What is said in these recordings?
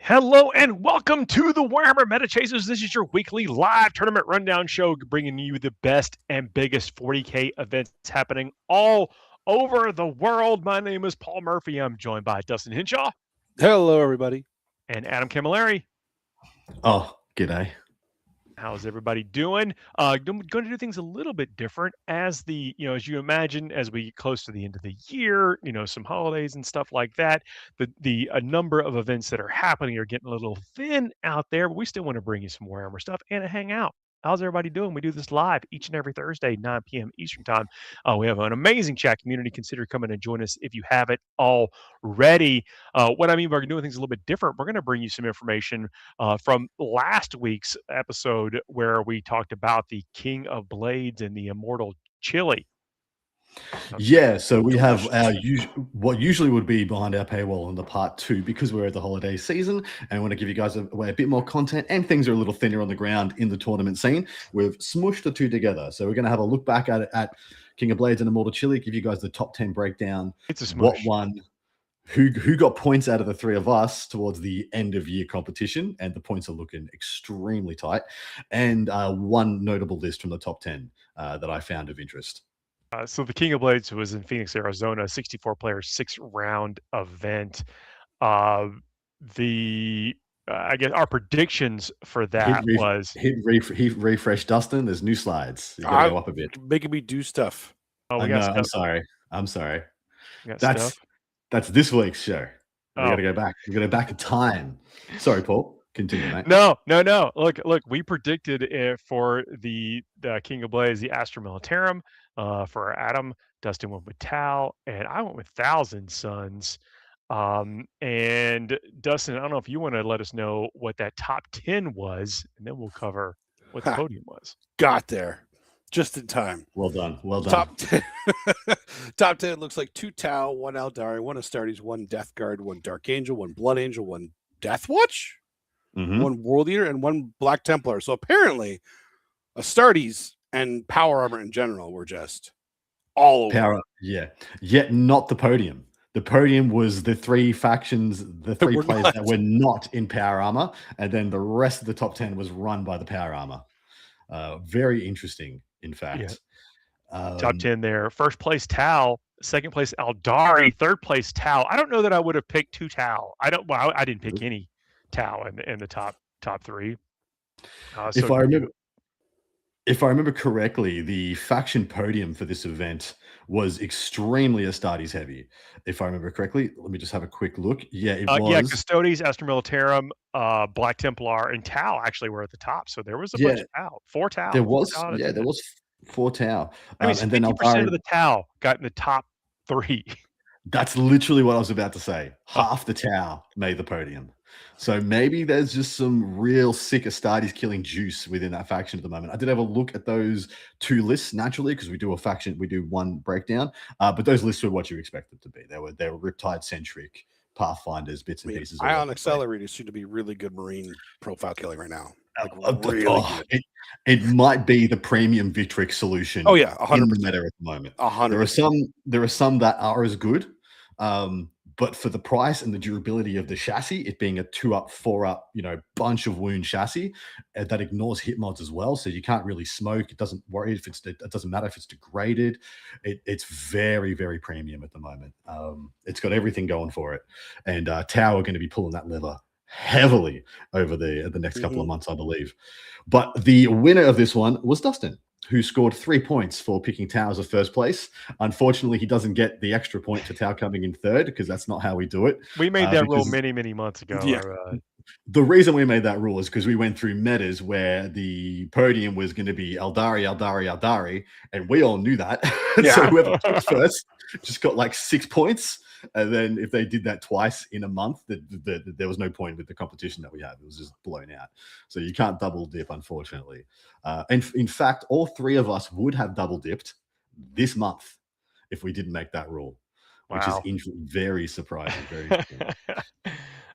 Hello and welcome to the Warhammer Meta Chasers. This is your weekly live tournament rundown show, bringing you the best and biggest 40K events happening all over the world. My name is Paul Murphy. I'm joined by Dustin Henshaw. Hello, everybody. And Adam Camilleri. Oh, g'day. How's everybody doing? Going to do things a little bit different as as you imagine, as we get close to the end of the year, some holidays and stuff like that. A number of events that are happening are getting a little thin out there, but we still want to bring you some Warhammer stuff and a hangout. How's everybody doing? We do this live each and every Thursday, 9 p.m. Eastern time. We have an amazing chat community. Consider coming and join us if you haven't already. What I mean by doing things a little bit different, we're going to bring you some information from last week's episode where we talked about the King of Blades and the Immortal Chili. Yeah, so we have our what usually would be behind our paywall in the part 2 because we're at the holiday season and I want to give you guys a bit more content, and things are a little thinner on the ground in the tournament scene. We've smushed the two together. So we're going to have a look back at King of Blades and Immortal Chili, give you guys the top 10 breakdown. It's a smush. What won, who got points out of the three of us towards the end of year competition, and the points are looking extremely tight, and one notable list from the top 10 that I found of interest. So the King of Blades was in Phoenix, Arizona, 64-player, 6-round event. I guess our predictions for that was... refresh, Dustin. There's new slides. You got to go up a bit. Making me do stuff. Oh, we got stuff. I'm sorry. That's this week's show. We got to go back. We got to go back in time. Sorry, Paul. Continue, mate. No. Look. We predicted it for the King of Blades, the Astra Militarum. For Adam, Dustin went with Tau, and I went with Thousand Suns. And Dustin, I don't know if you want to let us know what that top 10 was, and then we'll cover what the podium was. Got there just in time. Well done. Top 10. Top 10 looks like 2 Tau, 1 Eldari, 1 Astartes, 1 Death Guard, 1 Dark Angel, 1 Blood Angel, 1 Death Watch, 1 World Eater, and 1 Black Templar. So apparently, Astartes and power armor in general were just all over. Power, yeah. Yet not the podium. The podium was the 3 factions, the 3 players that were not in power armor, and then the rest of the top 10 was run by the power armor. Very interesting, in fact. Yeah. Top 10 there. First place Tau, second place Eldari, third place Tau. I don't know that I would have picked 2 Tau. I didn't pick any Tau in the top 3. If I remember correctly, the faction podium for this event was extremely Astartes heavy. If I remember correctly, let me just have a quick look. Yeah, it was. Yeah, Custodes, Astra Militarum, Black Templar, and Tau actually were at the top. So there was a bunch of Tau. 4 Tau. There was 4 Tau. I mean, and 50% of the Tau got in the top 3. That's literally what I was about to say. Half the Tau made the podium. So maybe there's just some real sick Astartes killing juice within that faction at the moment. I did have a look at those 2 lists naturally because we do one breakdown. But those lists were what you expected to be. They were Riptide centric, Pathfinders, bits and pieces. Ion Accelerators seem to be really good Marine profile killing right now. Really good. It might be the premium Victrix solution. Oh yeah, 100% in the meta at the moment. 100%. There are some that are as good. But for the price and the durability of the chassis, it being a 2-up, 4-up, bunch of wound chassis that ignores hit mods as well, so you can't really smoke. It doesn't worry if it doesn't matter if it's degraded. It's very, very premium at the moment. It's got everything going for it, and Tau are going to be pulling that lever heavily over the next couple of months, I believe. But the winner of this one was Dustin, who scored 3 points for picking Tau as a first place. Unfortunately, he doesn't get the extra point for Tau coming in third because that's not how we do it. We made that rule many, many months ago. Yeah. The reason we made that rule is because we went through metas where the podium was going to be Eldari, and we all knew that. So whoever picked first just got like 6 points. And then if they did that twice in a month, there was no point with the competition that we had. It was just blown out. So you can't double dip, unfortunately. And in fact, all 3 of us would have double dipped this month if we didn't make that rule, which is very surprising. Very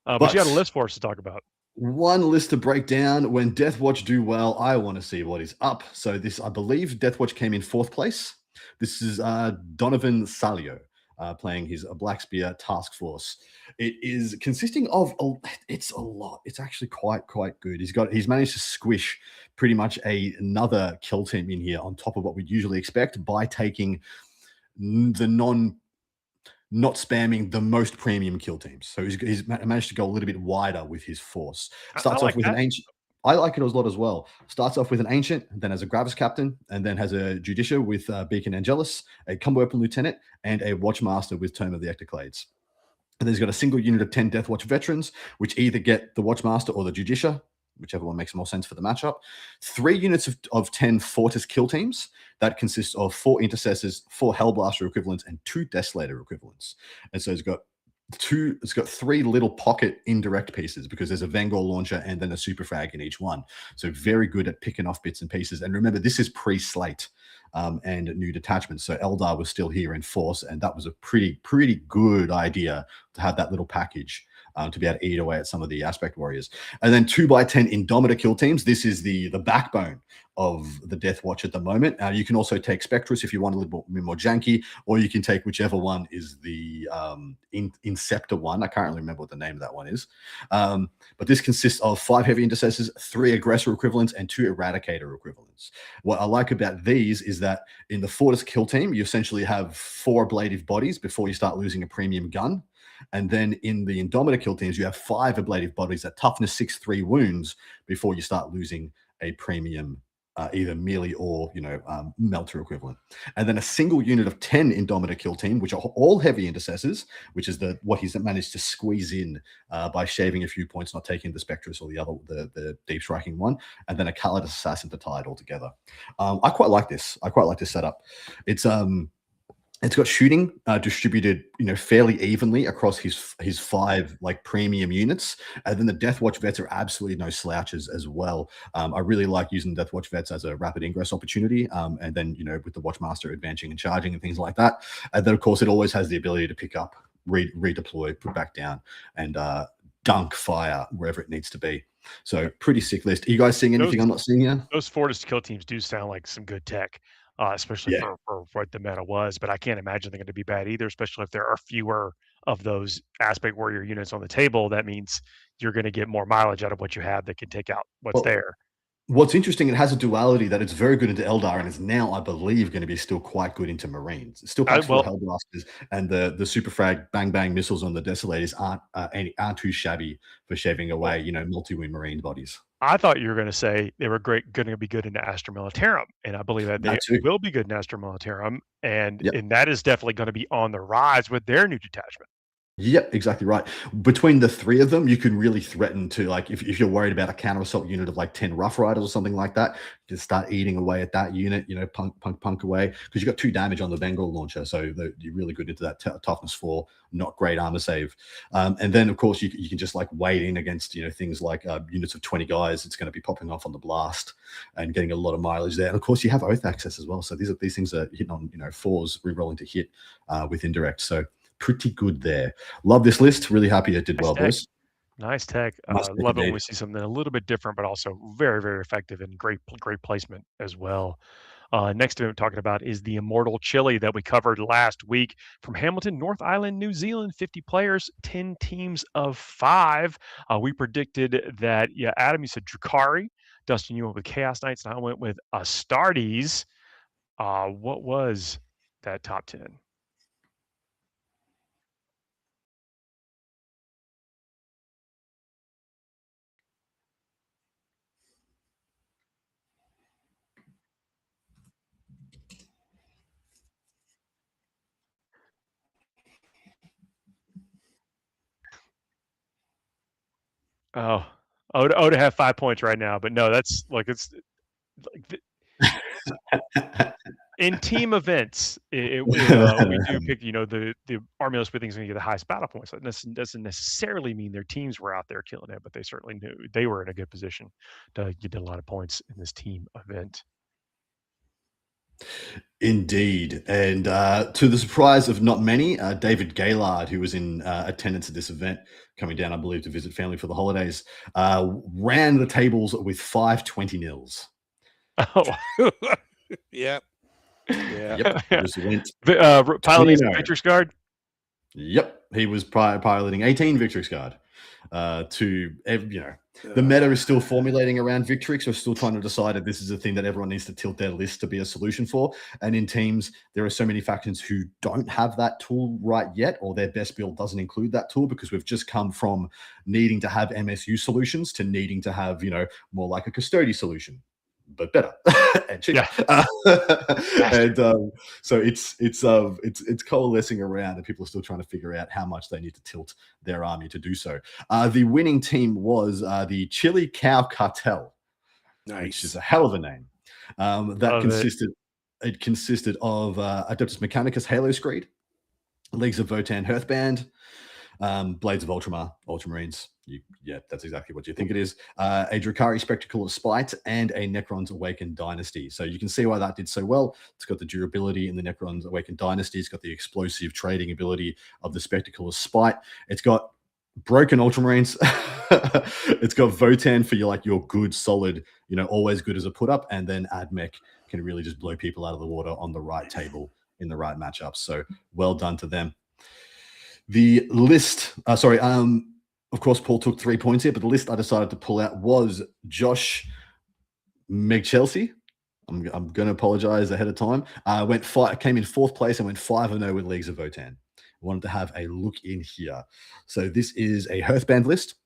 but you had a list for us to talk about. One list to break down. When Deathwatch do well, I want to see what is up. So this, I believe, Deathwatch came in 4th place. This is Donovan Salio. Playing his Black Spear Task Force. It is consisting of it's a lot. It's actually quite good. He's managed to squish pretty much another kill team in here on top of what we'd usually expect by taking the not spamming the most premium kill teams. So he's managed to go a little bit wider with his force. Starts I like off with that. an ancient. I like it a lot as well. Starts off with an ancient, then has a Gravis captain, and then has a Judicia with Beacon Angelus, a combo weapon lieutenant, and a Watchmaster with Tome of the Ectoclades. And then he's got a single unit of 10 Deathwatch veterans, which either get the Watchmaster or the Judicia, whichever one makes more sense for the matchup. 3 units of 10 Fortis kill teams. That consists of 4 Intercessors, 4 Hellblaster equivalents, and 2 Deathslayer equivalents. And so it's got 3 little pocket indirect pieces because there's a Vanguard launcher and then a super frag in each one. So very good at picking off bits and pieces. And remember, this is pre-slate and new detachments. So Eldar was still here in force, and that was a pretty good idea to have that little package to be able to eat away at some of the aspect warriors. And then 2x10 Indomitor kill teams. This is the backbone of the Death Watch at the moment. You can also take Spectrus if you want a little bit more janky, or you can take whichever one is the Inceptor one. I can't really remember what the name of that one is. But this consists of 5 heavy intercessors, 3 aggressor equivalents, and 2 eradicator equivalents. What I like about these is that in the Fortis kill team, you essentially have 4 ablative bodies before you start losing a premium gun. And then in the Indomitor kill teams, you have 5 ablative bodies at toughness 6-3 wounds before you start losing a premium either melee or melter equivalent. And then a single unit of 10 Indomitor kill team, which are all heavy intercessors, which is what he's managed to squeeze in by shaving a few points, not taking the Spectrus or the deep striking one, and then a Khaladis assassin to tie it all together. I quite like this. I quite like this setup. It's got shooting distributed, fairly evenly across his 5 premium units, and then the Deathwatch vets are absolutely no slouches as well. I really like using Deathwatch vets as a rapid ingress opportunity, and then with the Watchmaster advancing and charging and things like that. And then of course it always has the ability to pick up, redeploy, put back down, and dunk fire wherever it needs to be. So pretty sick list. Are you guys seeing anything I'm not seeing here? Those Fortis kill teams do sound like some good tech. Especially for what the meta was, but I can't imagine they're going to be bad either, especially if there are fewer of those aspect warrior units on the table. That means you're going to get more mileage out of what you have that can take out what's there. What's interesting, it has a duality that it's very good into Eldar and is now, I believe, going to be still quite good into Marines. It still packs full Hellblasters, and the super frag bang bang missiles on the Desolators aren't too shabby for shaving away, multi-wing Marine bodies. I thought you were going to say they were going to be good into Astra Militarum, and I believe that they will be good in Astra Militarum, and that is definitely going to be on the rise with their new detachment. Yep, exactly right. Between the 3 of them, you can really threaten to, if you're worried about a counter assault unit of 10 Rough Riders or something like that, just start eating away at that unit, punk away, because you got 2 damage on the Bengal launcher, so you're really good into that toughness 4, not great armor save. And then of course you can just wade in against things like units of 20 guys. It's going to be popping off on the blast and getting a lot of mileage there. And of course you have oath access as well, so these things are hitting on 4s, re-rolling to hit with indirect. So pretty good there. Love this list. Really happy it did well, boys. Nice tech. Love it when we see something a little bit different, but also very, very effective and great placement as well. Next event we're talking about is the Immortal Chili that we covered last week from Hamilton, North Island, New Zealand. 50 players, 10 teams of 5. We predicted that, Adam, you said Drukhari. Dustin, you went with Chaos Knights, and I went with Astartes. What was that top 10? Oh, to have 5 points right now, but no, that's in team events, we do pick, the army list we think is going to get the highest battle points. That doesn't necessarily mean their teams were out there killing it, but they certainly knew they were in a good position to get a lot of points in this team event. Indeed. And to the surprise of not many, David Gaylard, who was in attendance at this event, coming down, I believe, to visit family for the holidays, ran the tables with 5 20-0s. Oh, yeah. Yeah. Yep. He just went Piloting 20-0. Victrix Guard. Yep, he was piloting 18 Victrix Guard. The meta is still formulating around Victrix. We're still trying to decide if this is a thing that everyone needs to tilt their list to be a solution for. And in teams, there are so many factions who don't have that tool right yet, or their best build doesn't include that tool, because we've just come from needing to have MSU solutions to needing to have, more like a custody solution, but better and cheaper. Yeah. So it's coalescing around, and people are still trying to figure out how much they need to tilt their army to do so. The winning team was the Chili Cow Cartel, which is a hell of a name. It consisted of Adeptus Mechanicus Halo Screed, Leagues of Votann Hearthband, Blades of Ultramarines. That's exactly what you think it is. A Drukhari Spectacle of Spite and a Necron's Awakened Dynasty. So you can see why that did so well. It's got the durability in the Necron's Awakened Dynasty. It's got the explosive trading ability of the Spectacle of Spite. It's got broken Ultramarines. It's got Votann for your good, solid, always good as a put up, and then AdMech can really just blow people out of the water on the right table in the right matchups. So well done to them. The list, of course, Paul took 3 points here, but the list I decided to pull out was Josh McChelsea. I'm going to apologize ahead of time. Came in 4th place and went 5-0 with Leagues of Votann. Wanted to have a look in here. So this is a Hearthband list.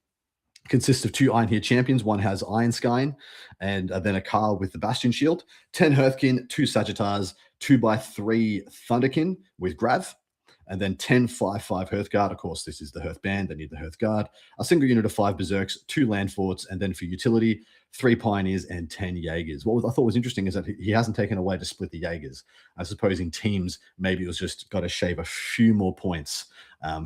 Consists of 2 Ironheart champions. One has Ironskine, and then a Carl with the Bastion Shield. 10 Hearthkin, 2 Sagittars, 2x3 Thunderkin with Grav, and then 10 5/5 Hearthguard. Of course, this is the Hearthband. They need the Hearthguard. A single unit of 5 Berserks, 2 Land Forts, and then for utility, 3 Pioneers and 10 Jaegers. What I thought was interesting is that he hasn't taken away to split the Jaegers. I suppose in teams, maybe it was just got to shave a few more points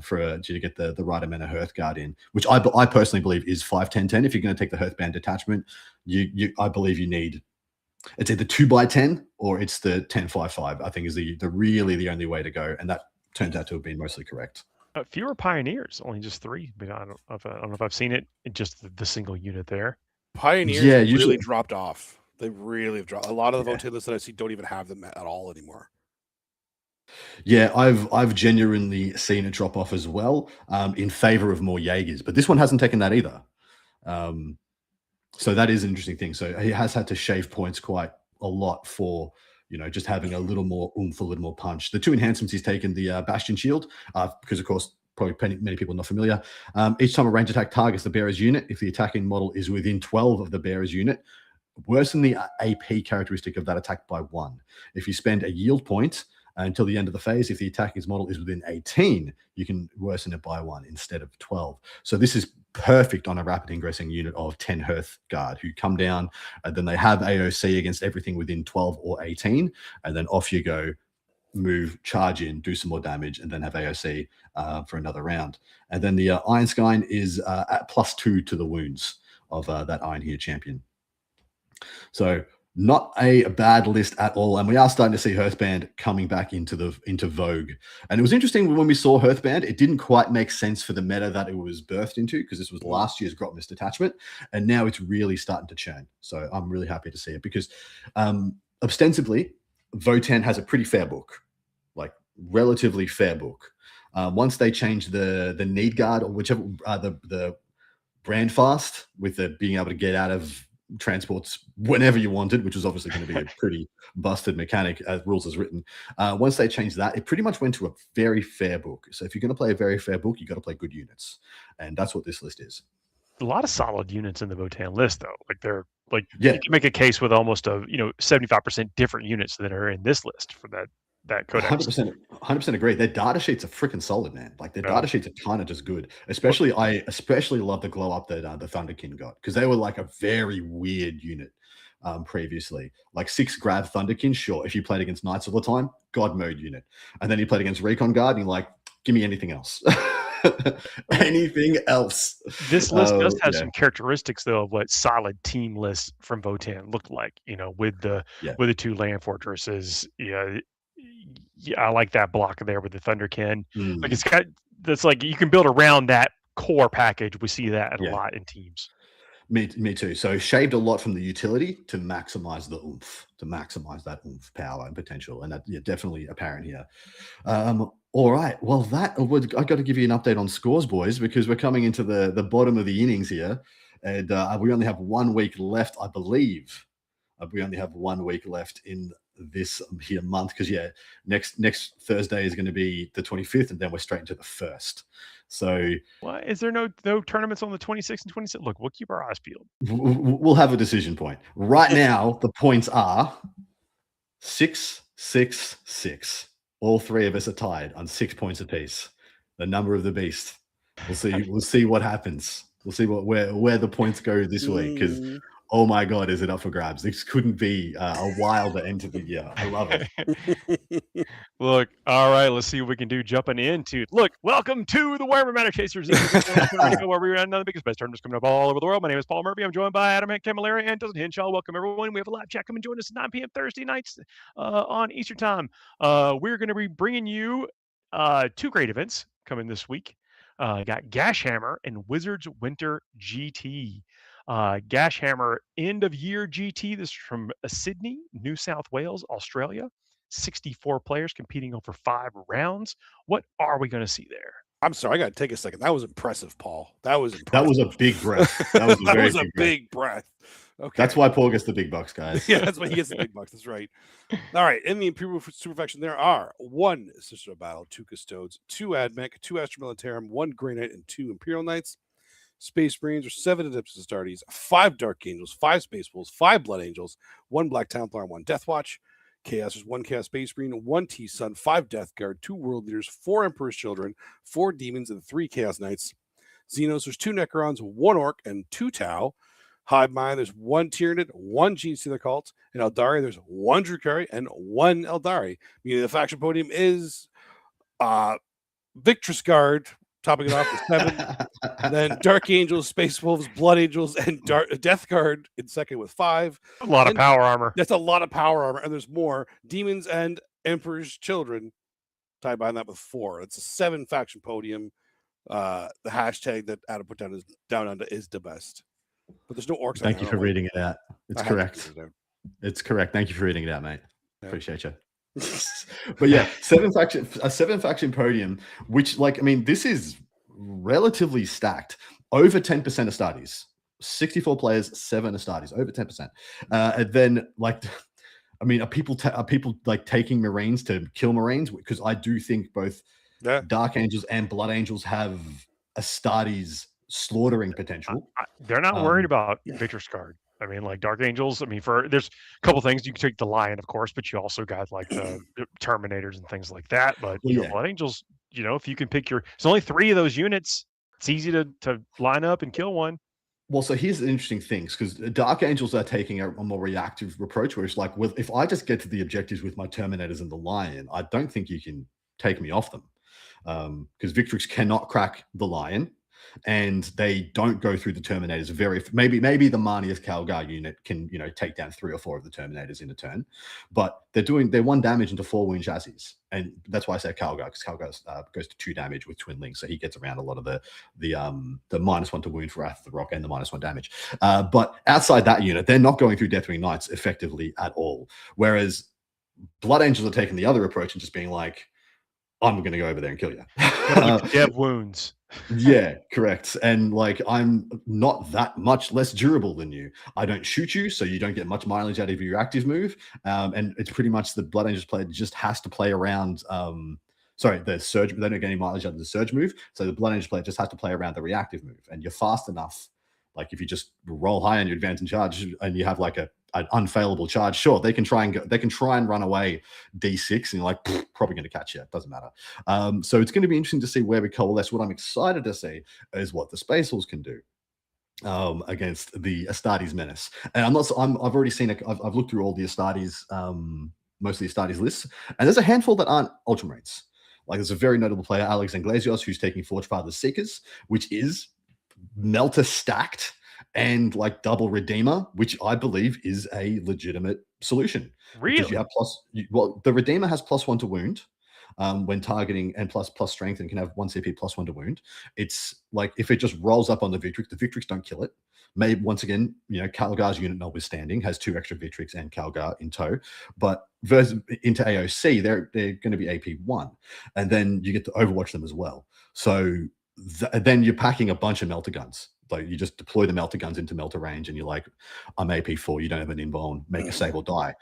for to get the right amount of Hearthguard in, which I personally believe is 5-10-10. If you're going to take the Hearthband detachment, I believe you need, it's either 2x10 or it's the 10-5/5. I think is really the only way to go, and that turns out to have been mostly correct. Fewer Pioneers, only just 3. But I don't know if I've seen it in just the single unit there. Pioneers really dropped off. They really have dropped. A lot of the Votann lists that I see don't even have them at all anymore. Yeah, I've genuinely seen it drop off as well, in favor of more Jaegers, but this one hasn't taken that either. So that is an interesting thing. So he has had to shave points quite a lot for just having a little more oomph, a little more punch. The 2 enhancements he's taken, the Bastion Shield, because of course probably many people are not familiar. Each time a range attack targets the bearer's unit, if the attacking model is within 12 of the bearer's unit, worsen the AP characteristic of that attack by 1. If you spend a yield point until the end of the phase, if the attacking model is within 18, you can worsen it by 1 instead of 12. So this is perfect on a rapid ingressing unit of 10 Hearthguard who come down, and then they have AOC against everything within 12 or 18, and then off you go, move, charge in, do some more damage, and then have AOC for another round. And then the Ironskine is at +2 to the wounds of that Ironheart champion. So not a bad list at all, and we are starting to see Hearthband coming back into vogue. And it was interesting when we saw Hearthband, it didn't quite make sense for the meta that it was birthed into, because this was last year's Grotmist detachment, and now it's really starting to churn. So I'm really happy to see it, because ostensibly Votann has a pretty fair book, like relatively fair book. Once they change the need guard, or whichever the brand fast with the being able to get out of transports whenever you wanted, which was obviously going to be a pretty busted mechanic as rules as written. Once they changed that, it pretty much went to a very fair book. So if you're going to play a very fair book, you got to play good units, and that's what this list is. A lot of solid units in the Votann list, though. You can make a case with almost 75% different units that are in this list for that codex. 100% agree. Their data sheets are freaking solid, man. Like their data sheets are kind of just good. I especially love the glow up that the Thunderkin got, because they were like a very weird unit previously. Like 6 Grav Thunderkin, sure. If you played against Knights all the time, God mode unit. And then you played against Recon Guard, and you're like, give me anything else. Anything else. This list does have some characteristics, though, of what solid team lists from Votann looked like. With the 2 land fortresses. Yeah, I like that block there with the Thunderkin. Like that's like you can build around that core package. We see that a lot in teams. Me too. So shaved a lot from the utility to maximize the oomph, to maximize that oomph, power, and potential, and that definitely apparent here. All right. Well, I got to give you an update on scores, boys, because we're coming into the bottom of the innings here, and we only have 1 week left, I believe. We only have 1 week left in this here month because next Thursday is going to be the 25th, and then we're straight into the 1st. So why is there no tournaments on the 26th and 27th? Look, we'll keep our eyes peeled. We'll have a decision point. Right now, the points are 6, 6, 6. All three of us are tied on 6 points apiece. The number of the beast. We'll see. We'll see what happens. We'll see where the points go this week because. Oh my God, is it up for grabs? This couldn't be a wilder end to the year. I love it. Look, all right, let's see what we can do jumping into. Look, welcome to the Warhammer Meta Chasers, where we run the biggest, best tournaments coming up all over the world. My name is Paul Murphy. I'm joined by Adam Camilleri and Dustin Henshaw. Welcome, everyone. We have a live chat. Come and join us at 9 p.m. Thursday nights on Eastern Time. We're going to be bringing you 2 great events coming this week. Got Gashhammer and Wizards Winter GT. Gashhammer end of year GT. This is from Sydney, New South Wales, Australia. 64 players competing over 5 rounds. What are we going to see there? I'm sorry, I got to take a second. That was impressive, Paul. That was impressive. That was a big breath. That was a that very was a big breath. Okay, that's why Paul gets the big bucks, guys. Yeah, that's why he gets the big bucks. That's right. All right, in the Imperial Superfaction, there are 1 Sister of Battle, 2 Custodes, 2 Admech, 2 Astra Militarum, 1 Grey Knight, and 2 Imperial Knights. Space Marines are 7 Adeptus Astartes, 5 Dark Angels, 5 Space Wolves, 5 Blood Angels, 1 Black Templar, and 1 Death Watch. Chaos is 1 Chaos Space Marine, 1 T-Sun, 5 Death Guard, 2 World Leaders, 4 Emperor's Children, 4 Demons, and 3 Chaos Knights. Xenos, there's 2 Necrons, 1 Orc, and 2 Tau. Hive Mind, there's 1 Tyranid, 1 Gene Stealer Cult. In Eldari, there's 1 Drukhari and 1 Eldari. Meaning the faction podium is Victress Guard, topping it off with 7. Then Dark Angels, Space Wolves, Blood Angels, and Death Guard in second with 5. A lot of power armor. That's a lot of power armor. And there's more. Demons and Emperor's Children tied behind that with 4. It's a 7 faction podium. The hashtag that Adam put down is down under is the best. But there's no orcs. Thank you for reading it out. It's correct. It's correct. Thank you for reading it out, mate. Yeah. Appreciate you. But yeah, 7 faction podium, which, like, I mean, this is relatively stacked. Over 10% Astartes, 64 players, 7 Astartes, over 10%. And then, like, I mean, are people like taking Marines to kill Marines? Because I do think both Dark Angels and Blood Angels have Astartes slaughtering potential. They're not worried about Victress Guard. I mean, like Dark Angels. I mean, there's a couple things. You can take the Lion, of course, but you also got like the Terminators and things like that. But you know, Blood Angels, you know, if you can pick there's only 3 of those units. It's easy to line up and kill one. Well, so here's the interesting things, because Dark Angels are taking a more reactive approach, where it's like, well, if I just get to the objectives with my Terminators and the Lion, I don't think you can take me off them, because Victrix cannot crack the Lion. And they don't go through the Terminators. Maybe the Marnius Calgar unit can, you know, take down 3 or 4 of the Terminators in a turn, but they're 1 damage into 4 wound chassis, and that's why I say Calgar, because Calgar goes to 2 damage with Twin Links, so he gets around a lot of the -1 to wound for Wrath of the Rock and the -1 damage. But outside that unit, they're not going through Deathwing Knights effectively at all. Whereas Blood Angels are taking the other approach and just being like, I'm going to go over there and kill you. Dev wounds. Yeah, correct. And like, I'm not that much less durable than you. I don't shoot you, so you don't get much mileage out of your active move. And it's pretty much the Blood Angels player just has to play around. The surge. They don't get any mileage out of the surge move, so the Blood Angels player just has to play around the reactive move. And you're fast enough. Like if you just roll high on your advance and charge, and you have like an unfailable charge, sure, they can try and run away D6, and you're like, probably going to catch you. It doesn't matter. So it's going to be interesting to see where we coalesce. What I'm excited to see is what the Space Wolves can do against the Astartes menace. And I've already seen I've looked through all the Astartes, most of the Astartes lists, and there's a handful that aren't Ultramarines. Like there's a very notable player, Alex Anglesios, who's taking Forge Father's Seekers, which is Melter stacked and like double Redeemer, which I believe is a legitimate solution. Really? You have the Redeemer has +1 to wound when targeting, and plus strength, and can have 1 CP +1 to wound. It's like if it just rolls up on the Victrix don't kill it, Maybe once again, Calgar's unit notwithstanding has 2 extra Victrix and Calgar in tow, but versus into AOC, they're going to be AP1, and then you get to overwatch them as well. So then you're packing a bunch of melter guns. Like you just deploy the melter guns into melter range, and you're like, I'm AP4. You don't have an invuln. Make a save or die.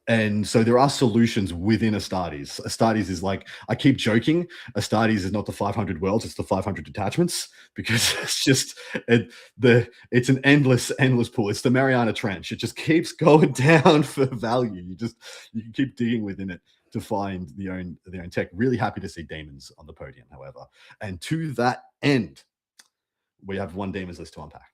And so there are solutions within Astartes. Astartes is like, I keep joking, Astartes is not the 500 worlds, it's the 500 detachments, because it's just it's an endless pool. It's the Mariana Trench. It just keeps going down for value. You can keep digging within it to find their own tech. Really happy to see demons on the podium, however. And to that end, we have one demons list to unpack.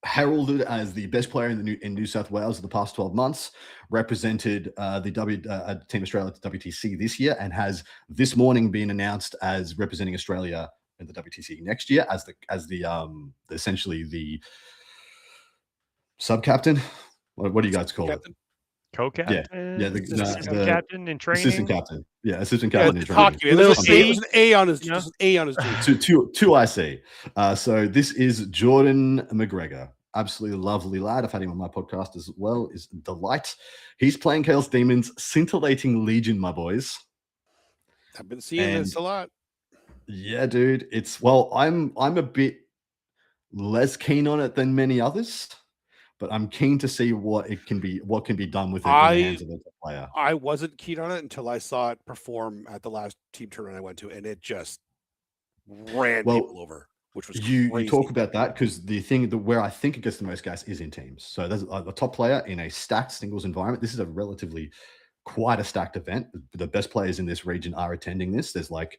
Heralded as the best player in New South Wales in the past 12 months, represented the Team Australia at the WTC this year, and has this morning been announced as representing Australia in the WTC next year as the essentially the sub-captain. What do you guys call it? Co-captain? Yeah, the captain in training. Assistant captain. Yeah, assistant captain in training. Hockey. There's an A on his two IC. So this is Jordan McGregor. Absolutely lovely lad. I've had him on my podcast as well. Is a delight. He's playing Chaos Demons, Scintillating Legion, my boys. I've been seeing this a lot. Yeah, dude. I'm a bit less keen on it than many others, but I'm keen to see what can be done with it in the hands of a player. I wasn't keen on it until I saw it perform at the last team tournament I went to, and it just ran people over. Which was you talk about that because the thing where I think it gets the most gas is in teams. So there's a top player in a stacked singles environment. This is a relatively quite a stacked event. The best players in this region are attending this. There's like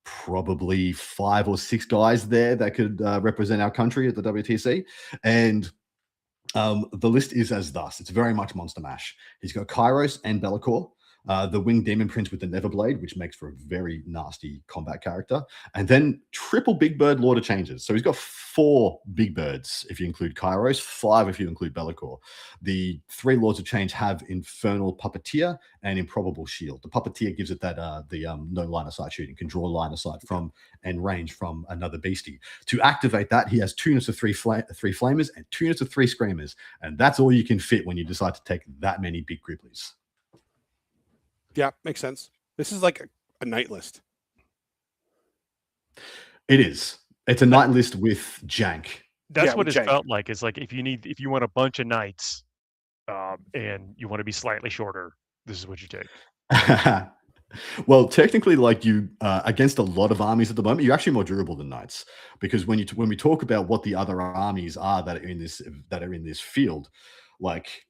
probably 5 or 6 guys there that could represent our country at the WTC. And the list is as thus. It's very much Monster Mash. He's got Kairos and Be'lakor. The Winged Demon Prince with the Neverblade, which makes for a very nasty combat character. And then triple Big Bird Lord of Changes. So he's got 4 Big Birds, if you include Kairos, 5 if you include Be'lakor. The 3 Lords of Change have Infernal Puppeteer and Improbable Shield. The Puppeteer gives it that no line of sight shooting, can draw line of sight from and range from another beastie. To activate that, he has 2 units of 3 Flamers and 2 units of 3 Screamers. And that's all you can fit when you decide to take that many big Gripplies. Yeah, makes sense. This is like a night list. It is. It's a night list with jank. That's what it felt like. It's like if you want a bunch of knights, and you want to be slightly shorter, this is what you take. Well, technically, like you against a lot of armies at the moment, you're actually more durable than knights, because when we talk about what the other armies are that are in this field, like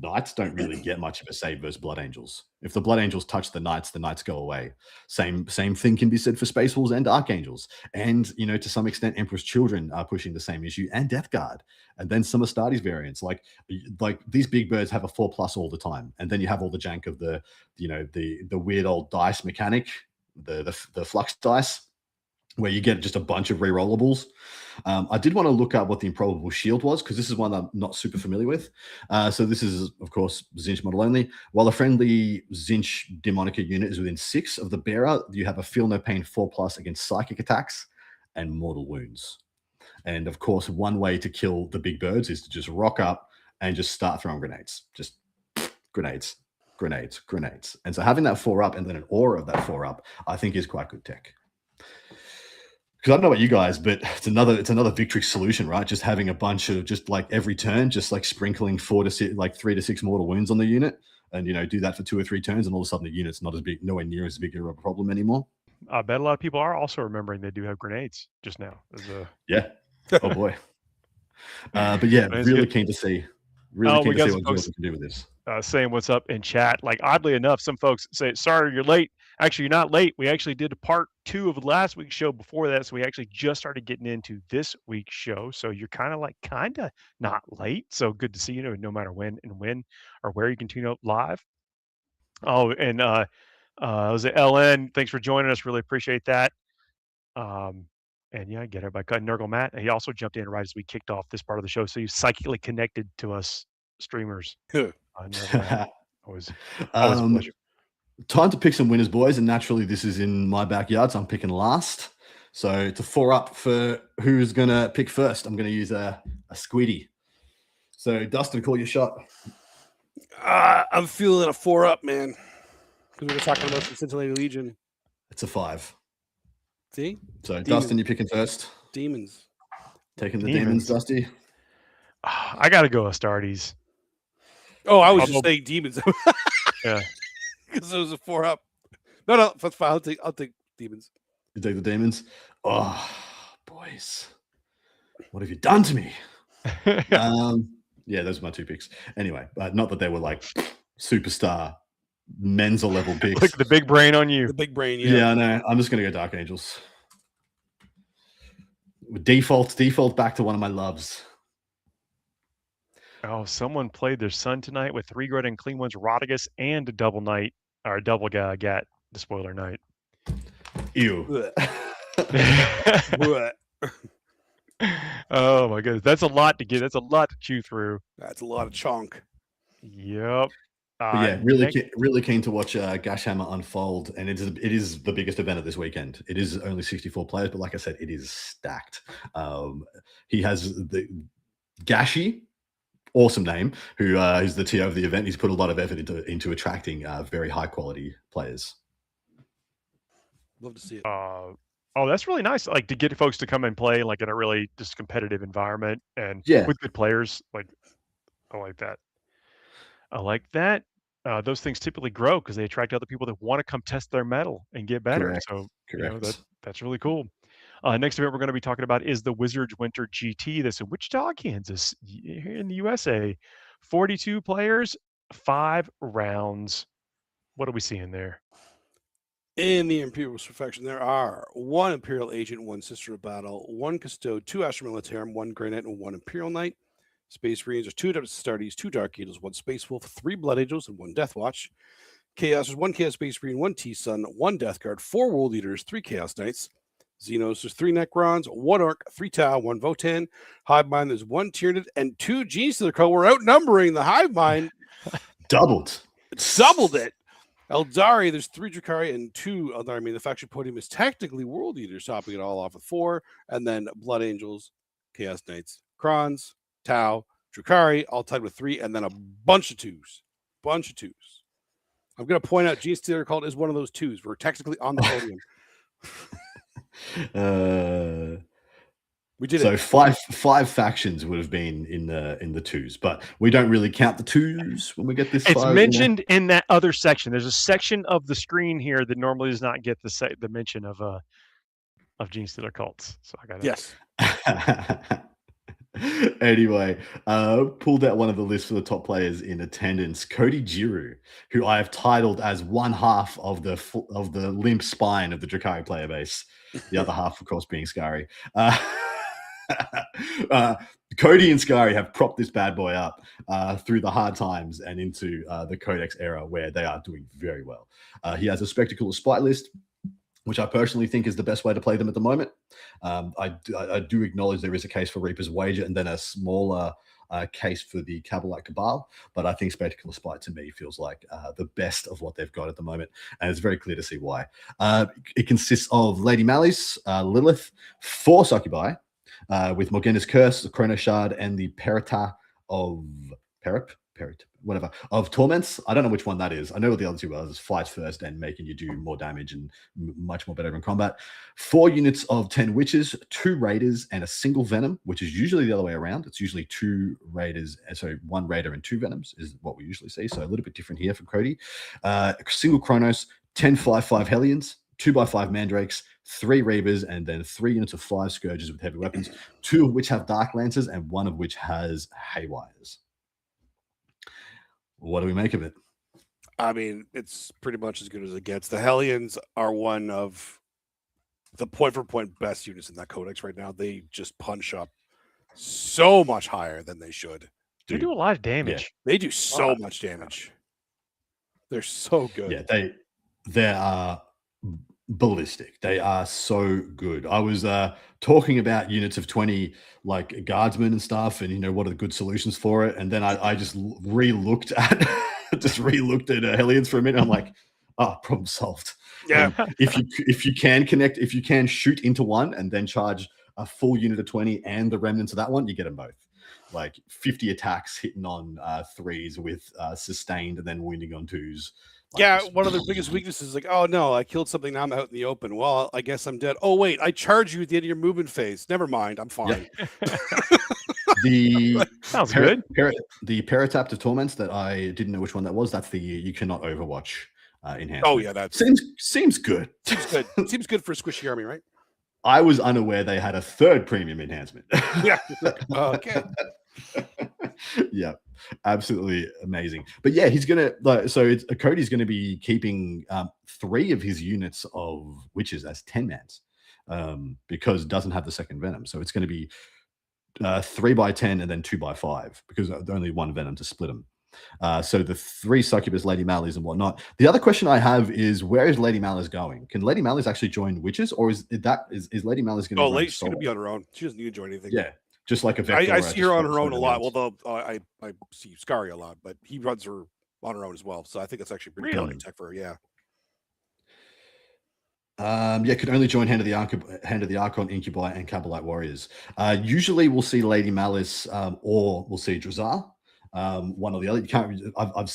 knights don't really get much of a save versus Blood Angels. If the Blood Angels touch the knights go away. Same thing can be said for Space Wolves and Archangels. And, to some extent, Emperor's Children are pushing the same issue, and Death Guard. And then some Astartes variants. Like these big birds have a 4+ all the time. And then you have all the jank of the weird old dice mechanic, the flux dice, where you get just a bunch of rerollables. I did want to look up what the Improbable Shield was, because this is one I'm not super familiar with. So this is, of course, Zinch model only. While a friendly Zinch Demonica unit is within 6 of the bearer, you have a Feel No Pain 4+ against psychic attacks and mortal wounds. And, of course, one way to kill the big birds is to just rock up and just start throwing grenades. Just grenades. And so having that 4+ and then an aura of that 4+, I think is quite good tech. Because I don't know about you guys, but it's another victory solution, right? Just having a bunch of, just like every turn, just like sprinkling 3 to 6 mortal wounds on the unit, and do that for 2 or 3 turns, and all of a sudden the unit's not as big, nowhere near as big of a problem anymore. I bet a lot of people are also remembering they do have grenades just now. Yeah. Oh boy. But yeah, really keen to see. Really keen to see what Jordan can do with this. Saying what's up in chat. Like, oddly enough, some folks say, sorry, you're late. Actually, you're not late. We actually did a part 2 of last week's show before that. So we actually just started getting into this week's show. So you're kind of not late. So good to see you, no matter when or where you can tune up live. Oh, and was it LN? Thanks for joining us. Really appreciate that. And yeah, get everybody cut. Nurgle Matt. And he also jumped in right as we kicked off this part of the show. So he's psychically connected to us streamers. Always a pleasure. Time to pick some winners, boys. And naturally, this is in my backyard, so I'm picking last. So it's a 4-up for who's going to pick first. I'm going to use a squiddy. So Dustin, call your shot. I'm feeling a 4-up, man. Because we were talking about the Cincinnati Legion. It's a 5. See? So Demons. Dustin, you're picking first. Demons. Taking the demons, Dusty. I got to go Astartes. Oh, I was just saying demons. Yeah. Because it was a 4-up. No, that's fine. I'll take demons. You take the demons? Oh, boys. What have you done to me? Yeah, those are my 2 picks. Anyway, not that they were like superstar Mensa level picks. Like the big brain on you. The big brain, yeah. Yeah, I know. I'm just going to go Dark Angels. Default back to one of my loves. Oh, someone played their son tonight with 3 Great and Clean Ones, Rodigus, and a double knight, or a double Gat, the spoiler knight. Ew. Oh my goodness, that's a lot to get. That's a lot to chew through. That's a lot of chunk. Yep. But yeah, really keen to watch Gashhammer unfold, and it is the biggest event of this weekend. It is only 64 players, but like I said, it is stacked. He has the Gashi, awesome name, who is the TO of the event. He's put a lot of effort into attracting very high quality players. Love to see it. Oh, that's really nice. Like to get folks to come and play like in a really just competitive environment and with good players. Like I like that. I like that. Those things typically grow because they attract other people that want to come test their mettle and get better. Correct. So Correct. That's really cool. Next event we're going to be talking about is the Wizards Winter GT. This in Wichita, Kansas, here in the USA. 42 players, 5 rounds. What are we seeing there? In the Imperial faction, there are 1 Imperial Agent, 1 Sister of Battle, 1 Custode, 2 Astra Militarum, 1 Grey Knight, and 1 Imperial Knight. Space Marines, there's 2 Astartes, 2 Dark Angels, 1 Space Wolf, 3 Blood Angels, and 1 Death Watch. Chaos, there's 1 Chaos Space Marine, 1 T-Sun, 1 Death Guard, 4 World Eaters, 3 Chaos Knights. Xenos, there's 3 Necrons, 1 Orc, 3 Tau, 1 Votan. Hive Mind, there's 1 Tyranid, and 2 Genestealer Cult. We're outnumbering the Hive Mind. Doubled it. Eldari, there's 3 Drakari and 2 Eldari. I mean, the faction podium is technically World Eaters, topping it all off with 4. And then Blood Angels, Chaos Knights, Krons, Tau, Drakari, all tied with 3. And then a bunch of 2s. I'm going to point out Genestealer Cult is one of those 2s. We're technically on the podium. We did so it. five factions would have been in the 2s, but we don't really count the 2s when we get this. It's mentioned in that other section. There's a section of the screen here that normally does not get the mention of Genestealer cults. So I got it. Yes. Anyway, pulled out one of the lists for the top players in attendance. Cody Giroux, who I have titled as one half of the limp spine of the Drakari player base. The other half, of course, being Skari. Cody and Skari have propped this bad boy up through the hard times and into the Codex era, where they are doing very well. He has a Spectacle of Spite list, which I personally think is the best way to play them at the moment. I do acknowledge there is a case for Reaper's Wager and then a smaller case for the Kabbalite Cabal, but I think Spectacle of Spite to me feels like the best of what they've got at the moment, and it's very clear to see why. It consists of Lady Malice, Lilith, 4 Succubi, with Morgana's Curse, the Chrono Shard, and the Perita of of Torments. I don't know which one that is. I know what the other 2 are. It's Fight First and making you do more damage and much more better in combat. 4 units of 10 Witches, 2 Raiders, and a single Venom, which is usually the other way around. It's usually 2 Raiders, so 1 Raider and 2 Venoms is what we usually see. So a little bit different here for Cody. Single Chronos, 10 5/5 Hellions, 2x5 Mandrakes, 3 Reavers, and then 3 units of 5 Scourges with heavy weapons, 2 of which have Dark Lancers and 1 of which has Haywires. What do we make of it? I mean, it's pretty much as good as it gets. The Hellions are one of the point-for-point best units in that codex right now. They just punch up so much higher than they should. They do a lot of damage. Yeah. They do so much damage. They're so good. Yeah, they are ballistic. They are so good. I was talking about units of 20 like guardsmen and stuff, and what are the good solutions for it, and then I just re-looked at Hellions for a minute. I'm like, problem solved. Yeah. If you can shoot into one and then charge a full unit of 20 and the remnants of that one, you get them both. Like 50 attacks hitting on 3s with sustained and then wounding on 2s. Like yeah, one of their biggest weaknesses is like, oh no, I killed something, now I'm out in the open. Well, I guess I'm dead. Oh wait, I charge you at the end of your movement phase. Never mind, I'm fine. The sounds good. The Parataptor Torments that I didn't know which one that was. That's the you cannot Overwatch enhancement. Oh yeah, that seems good. Seems good. Seems good for a squishy army, right? I was unaware they had a third premium enhancement. Yeah. Okay. Yeah, absolutely amazing. But yeah, he's gonna Cody's gonna be keeping 3 of his units of witches as 10-mans because it doesn't have the second venom. So it's going to be 3x10 and then 2x5 because only one venom to split them. So the 3 succubus, Lady Malleys, and whatnot. The other question I have is, where is Lady Malleys going? Can Lady Malleys actually join witches, or is Lady Malleys going to? Oh, Lady's going to be on her own. She doesn't need to join anything. Yeah, just like a Vector. I see her on her own a lot. Well, I see Scary a lot, but he runs her on her own as well. So I think it's actually pretty good tech for her. Yeah. Could only join Hand of the Archon, Incubi, and Kabbalite Warriors. Usually we'll see Lady Malice or we'll see Drazar. One or the other. You can't. I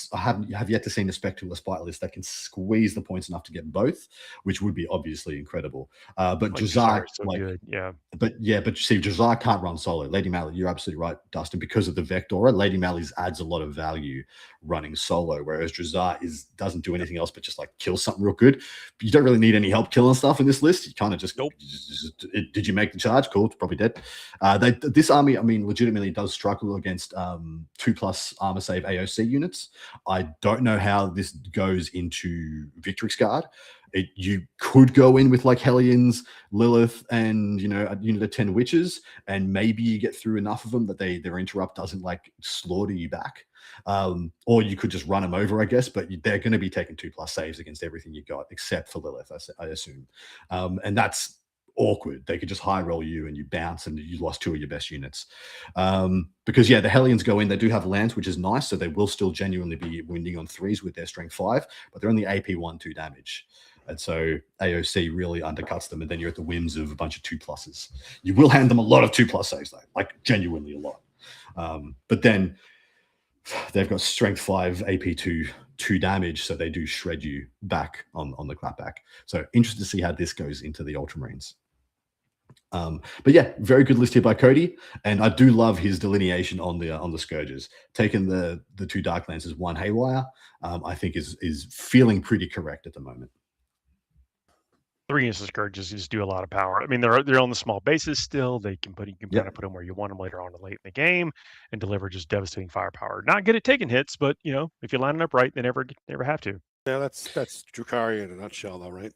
have yet to see a Spectacular Spite list that can squeeze the points enough to get both, which would be obviously incredible. But like Drazar, so good. Yeah. But see, Drazar can't run solo. Lady Malice, you're absolutely right, Dustin. Because of the Vectora, Lady Malice adds a lot of value running solo, whereas Drazar doesn't do anything else but just like kill something real good. You don't really need any help killing stuff in this list. You kind of just did you make the charge? Cool, it's probably dead. This army, I mean, legitimately does struggle against 2+ armor save AOC units. I don't know how this goes into Victrix Guard. You could go in with like Hellions, Lilith, and a unit of 10 witches, and maybe you get through enough of them that their interrupt doesn't like slaughter you back. Or you could just run them over, I guess, but they're going to be taking 2+ saves against everything you got, except for Lilith, I assume. And that's awkward. They could just high roll you and you bounce and you lost 2 of your best units. Because the Hellions go in, they do have Lance, which is nice, so they will still genuinely be wounding on 3s with their strength 5, but they're only AP 1/2 damage. And so AOC really undercuts them, and then you're at the whims of a bunch of 2+s. You will hand them a lot of 2+ saves, though, like genuinely a lot. But then they've got strength 5, AP 2 damage, so they do shred you back on the clapback. So interested to see how this goes into the Ultramarines. But yeah, very good list here by Cody, and I do love his delineation on the Scourges. Taking the 2 Dark Lancers, 1 Haywire, I think is feeling pretty correct at the moment. 3 instant Scourges just do a lot of power. I mean, they're on the small bases still. You can kind of put them where you want them later on late in the game and deliver just devastating firepower. Not good at taking hits, but if you line it up right, they never have to. Yeah, that's Drukhari in a nutshell, though, right?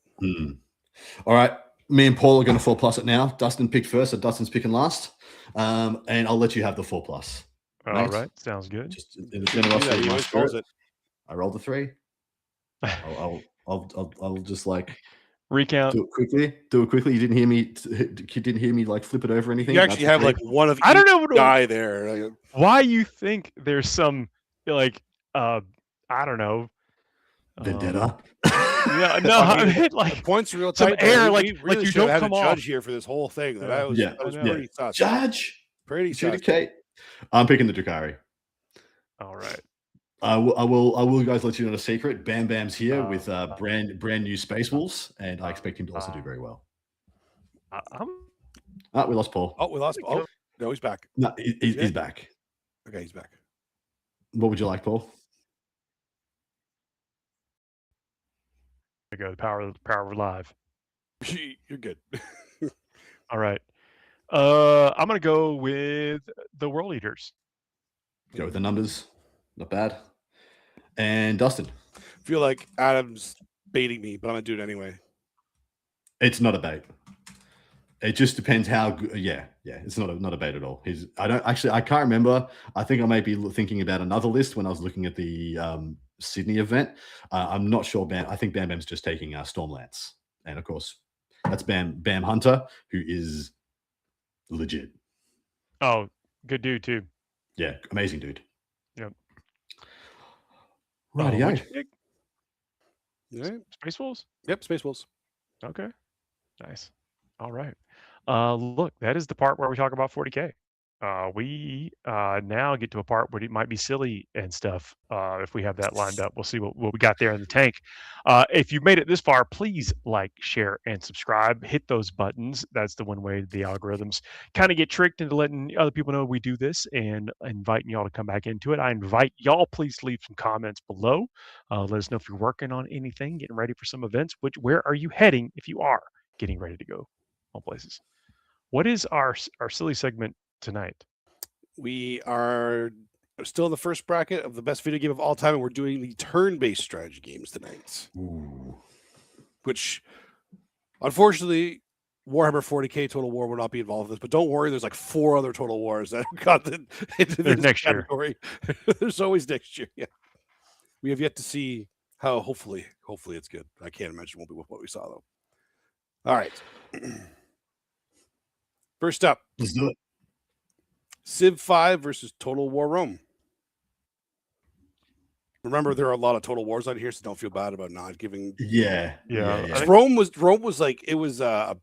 All right, me and Paul are going to 4+ it now. Dustin picked first, so Dustin's picking last, and I'll let you have the 4+. All right, sounds good. Just in the generosity of my spirit, I rolled a 3. I'll just like. Recount. Do it quickly. You didn't hear me like flip it over or anything. You actually have like one of I don't know guy there. Why you think there's some like I don't know vendetta? Yeah, no, I mean, like the points are real some tight. air, like you should don't have come a off judge here for this whole thing. That was pretty sus. Judge, pretty sus. I'm picking the Drukhari. All right. I will guys let you know a secret. Bam Bam's here with brand new Space Wolves, and I expect him to also do very well. We lost Paul. Oh, we lost Paul. No, he's back. No, he's back. Okay, he's back. What would you like, Paul? There you go. The power of live. You're good. All right. I'm gonna go with the World Eaters. Go with the numbers. Not bad. And Dustin. I feel like Adam's baiting me, but I'm gonna do it anyway. It's not a bait. It just depends how good. Yeah. It's not a bait at all. I can't remember. I think I may be thinking about another list when I was looking at the Sydney event. I'm not sure. I think Bam Bam's just taking Stormlance, and of course that's Bam Hunter, who is legit. Oh, good dude too. Yeah, amazing dude. Yep. Rightio. Right. Space Wolves? Yep, Space Wolves. Okay. Nice. All right. Look, that is the part where we talk about 40K. We now get to a part where it might be silly and stuff. If we have that lined up, we'll see what we got there in the tank. If you've made it this far, please like, share, and subscribe. Hit those buttons. That's the one way the algorithms kind of get tricked into letting other people know we do this and inviting y'all to come back into it. I invite y'all, please leave some comments below. Let us know if you're working on anything, getting ready for some events. Where are you heading if you are getting ready to go all places? What is our silly segment tonight? We are still in the first bracket of the best video game of all time, and we're doing the turn-based strategy games tonight. Ooh. Which, unfortunately, Warhammer 40K Total War will not be involved in this. But don't worry, there's like 4 other Total Wars that got into this next category. There's always next year. Yeah, we have yet to see how. Hopefully it's good. I can't imagine it won't be what we saw though. All right. First up, Let's do it. Civ 5 versus Total War Rome. Remember, there are a lot of Total Wars on here, so don't feel bad about not giving. Yeah. Rome was like, it was a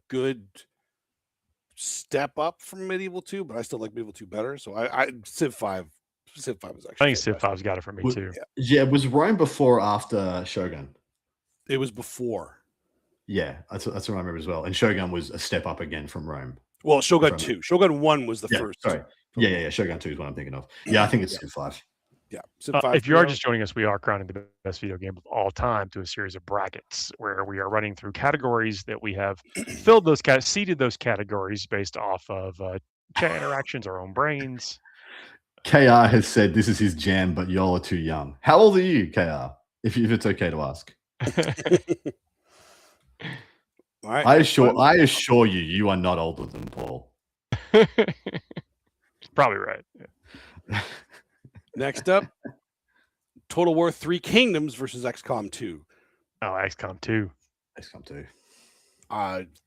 good step up from Medieval 2, but I still like Medieval 2 better. So I Civ 5 was actually. I think Civ 5's got it for me too. Yeah, was Rome before or after Shogun? It was before. Yeah, that's what I remember as well. And Shogun was a step up again from Rome. Well, Shogun 2. Shogun 1 was the first. Sorry. Yeah. Shogun 2 is what I'm thinking of. Yeah, I think it's Civ 5. Yeah. Civ 5 if you are just joining us, we are crowning the best video game of all time to a series of brackets where we are running through categories that we have seeded those categories based off of chat interactions, our own brains. KR has said this is his jam, but y'all are too young. How old are you, KR? If it's okay to ask. All right. I assure you, you are not older than Paul. Probably right. Yeah. Next up, Total War 3 Kingdoms versus XCOM 2. Oh, XCOM 2. XCOM 2.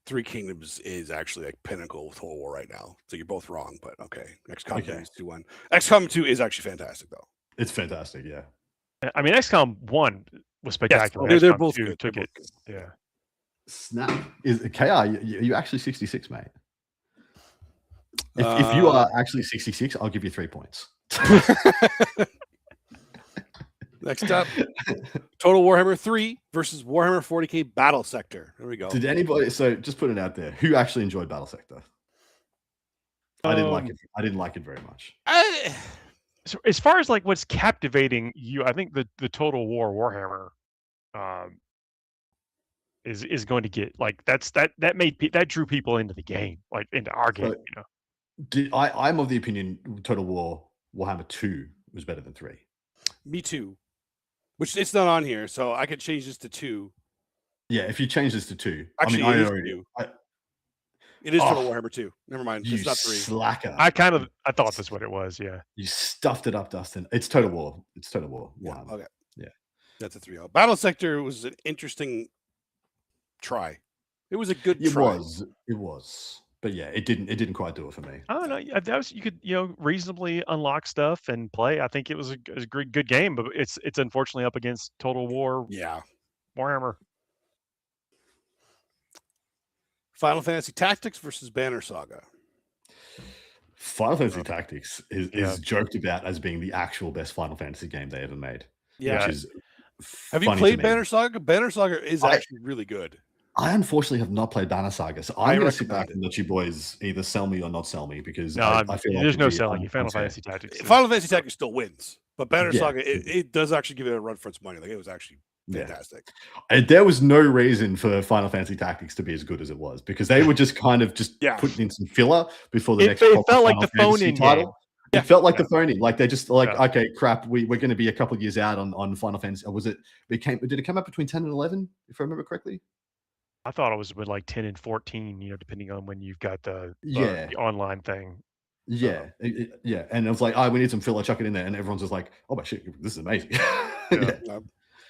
3 Kingdoms is actually like pinnacle of Total War right now. So you're both wrong, but okay. XCOM 2-1. XCOM 2 is actually fantastic though. It's fantastic, yeah. I mean, XCOM 1 was spectacular. Yes, they're both good. Took it. Yeah. Snap. Is KR, you actually 66, mate? If you are actually 66, I'll give you 3 points. Next up, Total Warhammer 3 versus Warhammer 40K Battle Sector. There we go. Did anybody? So just put it out there. Who actually enjoyed Battle Sector? I didn't like it. I didn't like it very much. So as far as like what's captivating you, I think the Total War Warhammer is going to get like that drew people into the game, like into our game. I'm of the opinion Total War Warhammer 2 was better than 3. Me too. Which it's not on here, so I could change this to 2. Yeah, if you change this to 2, actually, I mean, it is Total Warhammer 2. Never mind, it's not 3. Slacker! I thought that's what it was. Yeah, you stuffed it up, Dustin. It's Total War. It's Total War. Yeah, okay. Yeah, that's a 3-0. Battle Sector was an interesting try. It was a good try. It was. But yeah, it didn't quite do it for me. Oh no, that was, you could reasonably unlock stuff and play. I think it was a good game, but it's unfortunately up against Total War. Yeah, Warhammer. Final Fantasy Tactics versus Banner Saga. Final Fantasy Tactics is joked about as being the actual best Final Fantasy game they ever made. Yeah. Which is have you played Banner Saga? Banner Saga is actually really good. I unfortunately have not played Banner Saga, so I'm going to sit back and let you boys either sell me or not sell me because I feel like there's no selling. Final Fantasy Tactics. Final Fantasy Tactics still wins, but Banner Saga it does actually give it a run for its money. Like it was actually fantastic. And there was no reason for Final Fantasy Tactics to be as good as it was because they were just kind of putting in some filler before the next. It felt like the phone-in title. It felt like the phone-in. Like they're just like, okay, crap. We're going to be a couple of years out on Final Fantasy. Or did it come out between 10 and 11? If I remember correctly. I thought it was with like 10 and 14, depending on when you've got the online thing. Yeah. And it was like, we need some filler, chuck it in there. And everyone's just like, oh my shit, this is amazing.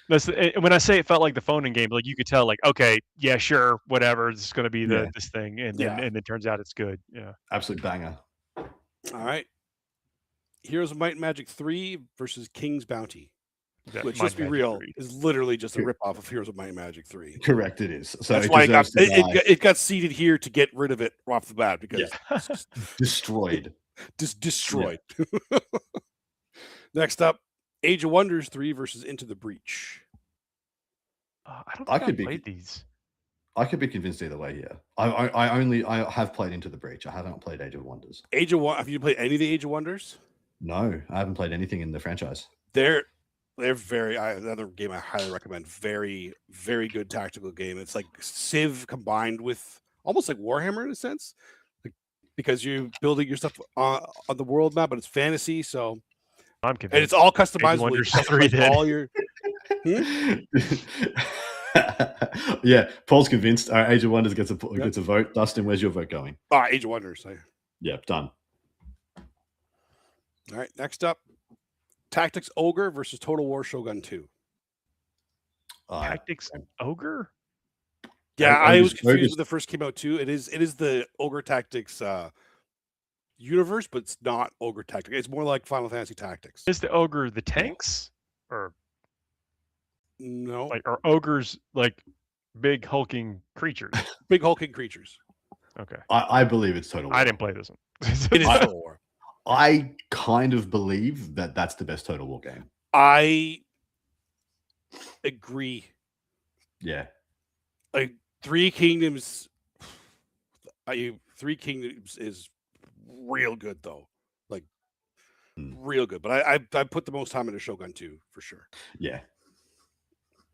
When I say it felt like the phone-in game, like you could tell, like, okay, yeah, sure, whatever, this is going to be this thing. And then it turns out it's good. Yeah. Absolute banger. All right. Heroes of Might and Magic 3 versus King's Bounty. Which, let's be real, is literally just a ripoff of Heroes of Might and Magic 3. Correct, it is. So that's why it got seeded here to get rid of it off the bat because it's destroyed. Just destroyed. Yeah. Next up, Age of Wonders 3 versus Into the Breach. I don't think I played these. I could be convinced either way here. I have played Into the Breach. I haven't played Age of Wonders. Have you played any of the Age of Wonders? No, I haven't played anything in the franchise. They're another game I highly recommend. Very, very good tactical game. It's like Civ combined with almost like Warhammer in a sense, because you're building your stuff on the world map, but it's fantasy. So I'm convinced. And it's all customizable. All your yeah, Paul's convinced. All right, Age of Wonders gets a vote. Dustin, where's your vote going? Age of Wonders. Yeah, done. All right, next up, Tactics Ogre versus Total War Shogun 2. Tactics Ogre? Yeah, I was confused when the first came out too. It is the Ogre Tactics universe, but it's not Ogre Tactics. It's more like Final Fantasy Tactics. Is the Ogre the tanks? Or no? Like, are ogres like big hulking creatures? Big hulking creatures. Okay. I believe it's Total War. I didn't play this one. It is Total War. I kind of believe that that's the best Total War game. I agree. Yeah. Like Three Kingdoms is real good though. Like real good. But I put the most time into Shogun 2 for sure. Yeah.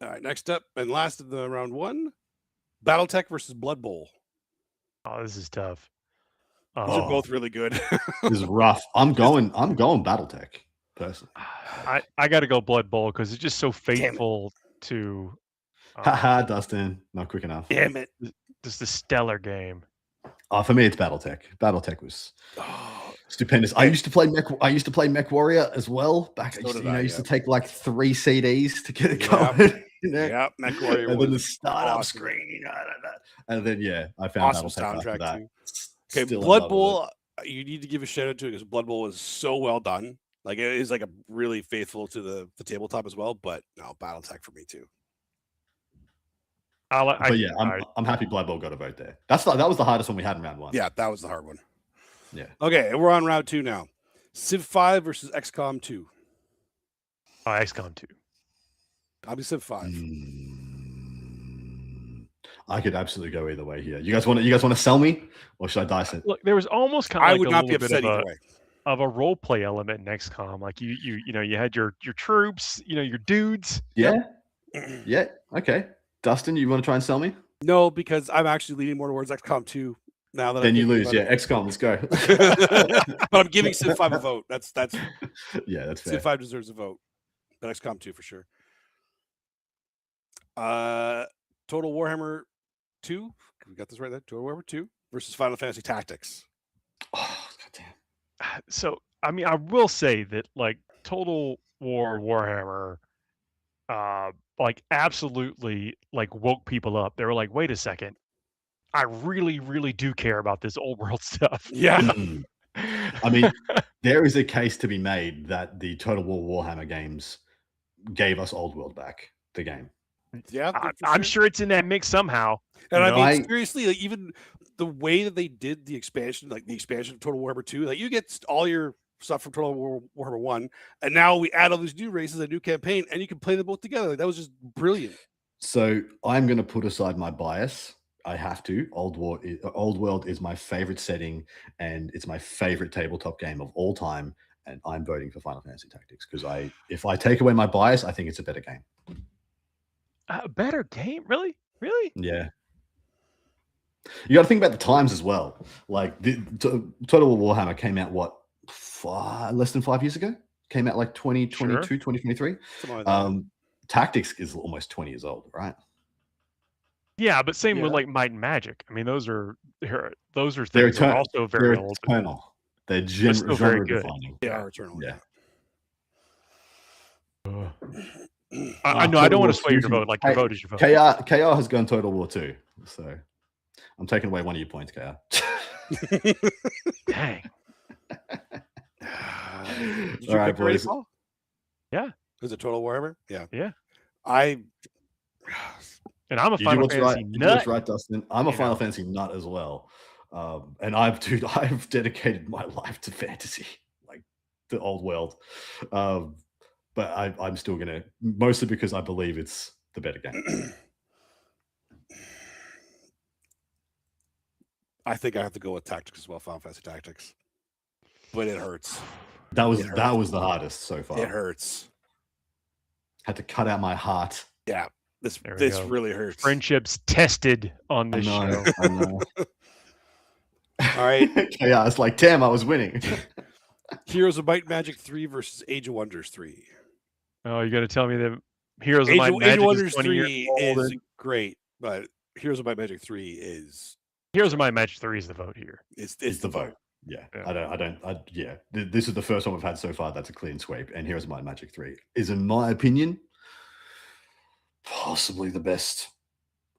All right, next up and last of the round one, Battletech versus Blood Bowl. Oh, this is tough. These are both really good. This is rough. I'm going Battletech personally. I got to go Blood Bowl because it's just so faithful to. Haha, Dustin, not quick enough. Damn it! Just a stellar game. For me, it's Battletech. Battletech was stupendous. I used to play Mech Warrior as well. Back, I used to take like 3 CDs to get it going. Yeah, Mech Warrior. And then the startup screen. And then I found awesome Battletech soundtrack too. Okay, Blood Bowl. You need to give a shout out to it because Blood Bowl is so well done. Like it is like a really faithful to the tabletop as well. But no, Battletech for me too. I'm happy Blood Bowl got a vote there. That was the hardest one we had in round one. Yeah, that was the hard one. Yeah. Okay, and we're on round 2 now. Civ 5 versus XCOM 2. XCOM 2. I'll be Civ 5. I could absolutely go either way here. You guys want to sell me, or should I dice it? Look, there was almost kind of I would not be upset either way. Of a role play element in XCOM. Like you had your troops, your dudes. Yeah. Yeah. Okay. Dustin, you want to try and sell me? No, because I'm actually leaning more towards XCOM 2 now that. Then you lose. Yeah, XCOM. Let's go. But I'm giving Civ 5 a vote. That's yeah, that's fair. Civ 5 deserves a vote, but XCOM 2 for sure. Total Warhammer 2. We got this right there. Total Warhammer 2 versus Final Fantasy Tactics. Oh, goddamn. So, I mean, I will say that like Total War Warhammer, like absolutely like woke people up. They were like, wait a second, I really, really do care about this old world stuff. Yeah. I mean, there is a case to be made that the Total War Warhammer games gave us old world back, the game. Yeah, I'm sure it's in that mix somehow. And I mean, seriously, like even the way that they did the expansion, like the expansion of Total Warhammer 2, like you get all your stuff from Total Warhammer 1, and now we add all these new races, a new campaign, and you can play them both together. Like, that was just brilliant. So I'm going to put aside my bias. I have to. Old World is my favorite setting, and it's my favorite tabletop game of all time. And I'm voting for Final Fantasy Tactics because if I take away my bias, I think it's a better game. A better game, really? Yeah. You got to think about the times as well. Like the Total War Warhammer came out less than 5 years ago. Came out like 2022, 2023. Like Tactics is almost 20 years old, right? Yeah, but same with like Might and Magic. I mean, those are things that are also very old. Eternal. They're genre defining. They are eternal. Yeah. I know I don't want to sway your vote. Like your vote is your vote. KR has gone Total War 2, so I'm taking away one of your points, KR. Dang. Did you pick already, Paul? Yeah. Is it Total Warhammer? Yeah. And I'm a Final Fantasy nut. Right, Dustin. I'm a Final Fantasy nut as well. And I've dedicated my life to fantasy, like the old world. But I'm still gonna, mostly because I believe it's the better game. I think I have to go with Tactics as well, Final Fantasy Tactics. But it hurts. That was the hardest so far. It hurts. Had to cut out my heart. Yeah. This really hurts. Friendships tested on this show. I know. All right. Yeah, it's like, damn, I was winning. Heroes of Might and Magic 3 versus Age of Wonders 3. Oh, you got to tell me that Heroes of Might and Magic Age of Wonders 3 is and... great, but Heroes of Might and Magic 3 is... Heroes of Might and Magic 3 is the vote here. It's the vote. Yeah. This is the first one we've had so far that's a clean sweep, and Heroes of Might and Magic 3 is, in my opinion, possibly the best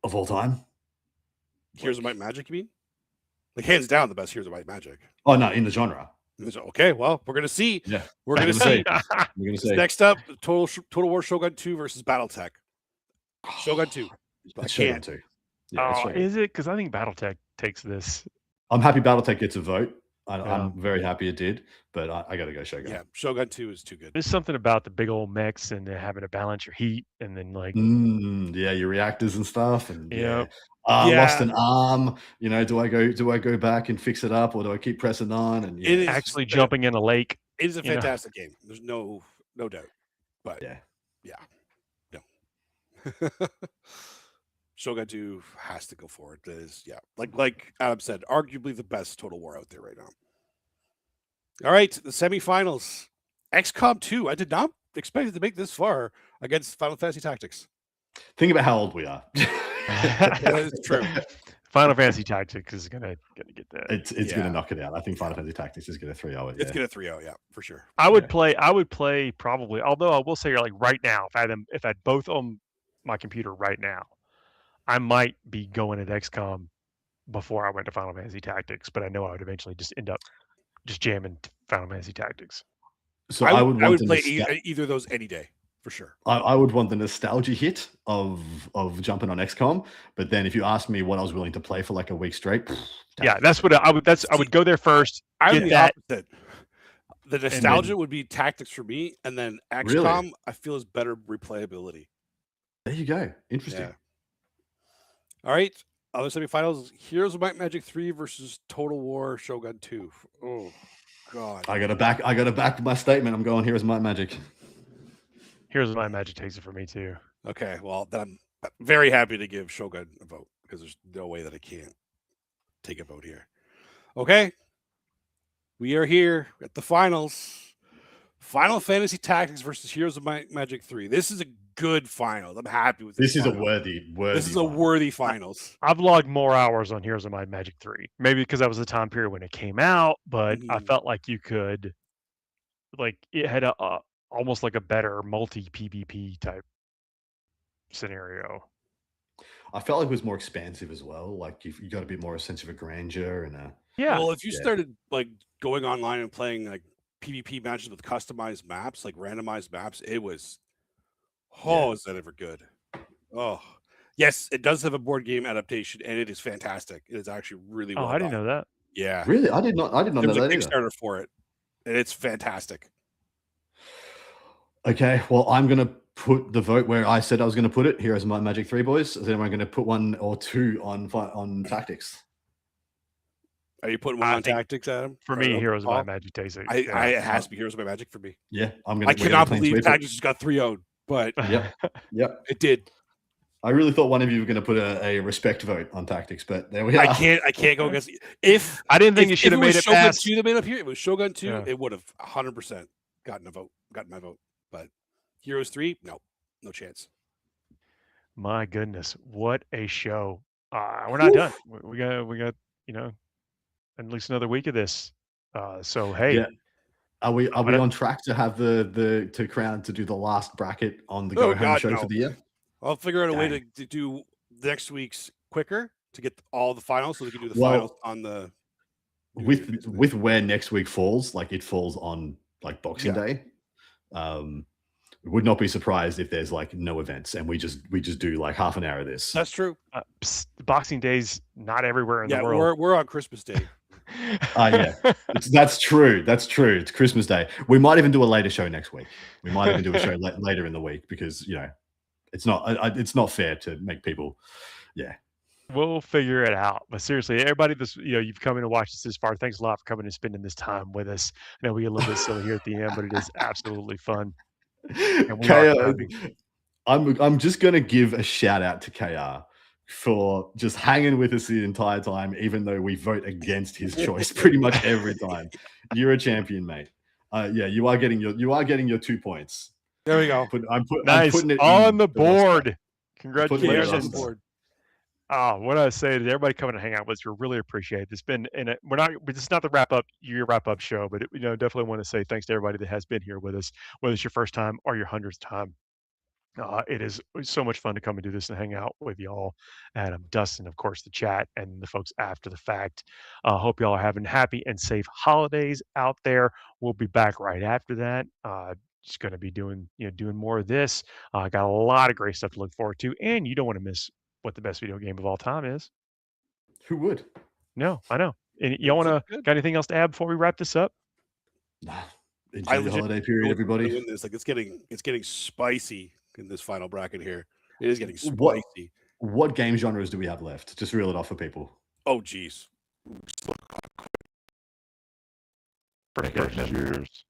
of all time. Heroes of Might and Magic, you mean? Like, hands down, the best Heroes of Might and Magic. Oh, no, in the genre. Okay, well, we're going to see. Yeah. We're going to see. We're going to see. Next up, Total War Shogun 2 versus Battletech. Shogun 2. Shogun 2. Yeah, is it? Because I think Battletech takes this. I'm happy Battletech gets a vote. I'm very happy it did, but I got to go Shogun. Yeah, Shogun 2 is too good. There's something about the big old mechs and having to balance your heat, and then like your reactors and stuff, and lost an arm. You know, do I go back and fix it up, or do I keep pressing on? And it is actually jumping in a lake. It is a fantastic game. There's no doubt. But no. Shogun 2 has to go forward. That is, like Adam said, arguably the best Total War out there right now. All right, the semifinals. XCOM 2. I did not expect it to make this far against Final Fantasy Tactics. Think about how old we are. That is true. Final Fantasy Tactics is gonna get that. It's gonna knock it out. I think Final Fantasy Tactics is gonna 3-0 it. It's gonna 3-0, yeah, for sure. I would play probably. Although I will say, like right now, if I had both on my computer right now, I might be going at XCOM before I went to Final Fantasy Tactics, but I know I would eventually just end up just jamming Final Fantasy Tactics. So I would play either of those any day for sure. I would want the nostalgia hit of jumping on XCOM, but then if you ask me what I was willing to play for like a week straight, that's what I would. I would go there first. I would the opposite. The nostalgia would be Tactics for me, and then XCOM I feel is better replayability. There you go. Interesting. Yeah. All right, other semifinals: Heroes of Might and Magic 3 versus Total War Shogun 2. Oh God! I gotta back my statement. I'm going Heroes of Might and Magic. Heroes of Might and Magic takes it for me too. Okay, well then I'm very happy to give Shogun a vote because there's no way that I can't take a vote here. Okay, we are here at the finals. Final Fantasy Tactics versus Heroes of Might and Magic 3. This is a good final. I'm happy with this. This is a worthy. This is a worthy finals. I've logged more hours on Heroes of Might and Magic 3. Maybe because that was the time period when it came out, but I felt like you could, like, it had almost like a better multi PvP type scenario. I felt like it was more expansive as well. Like you got a bit more a sense of a grandeur and a. Yeah. Well, if you started like going online and playing like PvP matches with customized maps, like randomized maps, it was. Oh, is that ever good? Oh, yes, it does have a board game adaptation, and it is fantastic. It is actually really well. Oh, I didn't know that. Yeah, really, I did not know that. There was a Kickstarter for it, and it's fantastic. Okay, well, I'm gonna put the vote where I said I was going to put it. Heroes of Might and Magic 3, boys. Then I'm going to put 1 or 2 on Tactics. Are you putting 1 on Tactics, Adam? For me, Heroes of Might and Magic takes it. It has to be Heroes of Might and Magic for me. Yeah, I cannot believe Tactics just got 3-0'd. But yep, it did. I really thought one of you were going to put a respect vote on Tactics, but there we are. I can't go against. If I didn't think you should have made it Shogun past 2 that made up here, it was Shogun 2. It would have 100% gotten my vote. But Heroes 3, no chance. My goodness, what a show! We're not done. We got at least another week of this. So hey. Yeah. Are we on track to have to do the last bracket on the Go Home show for the year? I'll figure out a way to do next week's quicker to get all the finals, so we can do the finals on the with where next week falls. Like it falls on like Boxing Day. Would not be surprised if there's like no events and we just do like half an hour of this. That's true. Boxing Day's not everywhere in the world. Yeah, we're on Christmas Day. Yeah, that's true. That's true. It's Christmas Day. We might even do a later show next week. We might even do a show later in the week because it's not fair to make people. Yeah, we'll figure it out. But seriously, everybody, you've come in and watched this far. Thanks a lot for coming and spending this time with us. I know we get a little bit silly here at the end, but it is absolutely fun. I'm just gonna give a shout out to KR for just hanging with us the entire time, even though we vote against his choice pretty much every time. You're a champion, mate. Yeah, you are getting your 2 points. There we go. I'm putting it on the board. Congratulations. What I say to everybody coming to hang out with us, we really appreciate it. It's been, this is not the year wrap up show, but definitely want to say thanks to everybody that has been here with us, whether it's your first time or your 100th time. It is so much fun to come and do this and hang out with y'all. Adam, Dustin, of course, the chat, and the folks after the fact. Hope y'all are having happy and safe holidays out there. We'll be back right after that. Just going to be doing more of this. Got a lot of great stuff to look forward to, and you don't want to miss what the best video game of all time is. Who would? No, I know. And y'all got anything else to add before we wrap this up? Enjoy the holiday period, everybody. It's getting spicy in this final bracket here. It is getting spicy. What game genres do we have left? Just reel it off for people. Oh, geez. Years.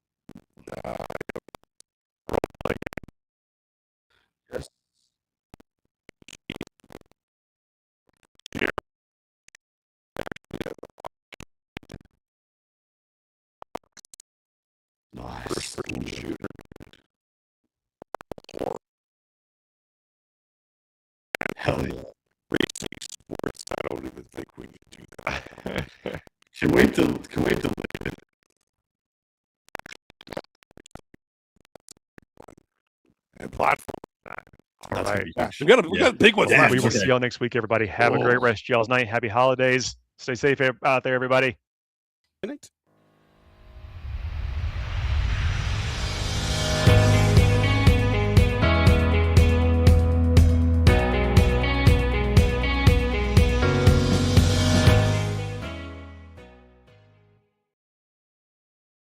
Yes. Nice. First-person shooter. Hell yeah. Racing sports. I don't even think we need to do that. Can wait to leave it. And platform. All right. We got a big one left. We will see y'all next week, everybody. Have a great rest of y'all's night. Happy holidays. Stay safe out there, everybody. Good night.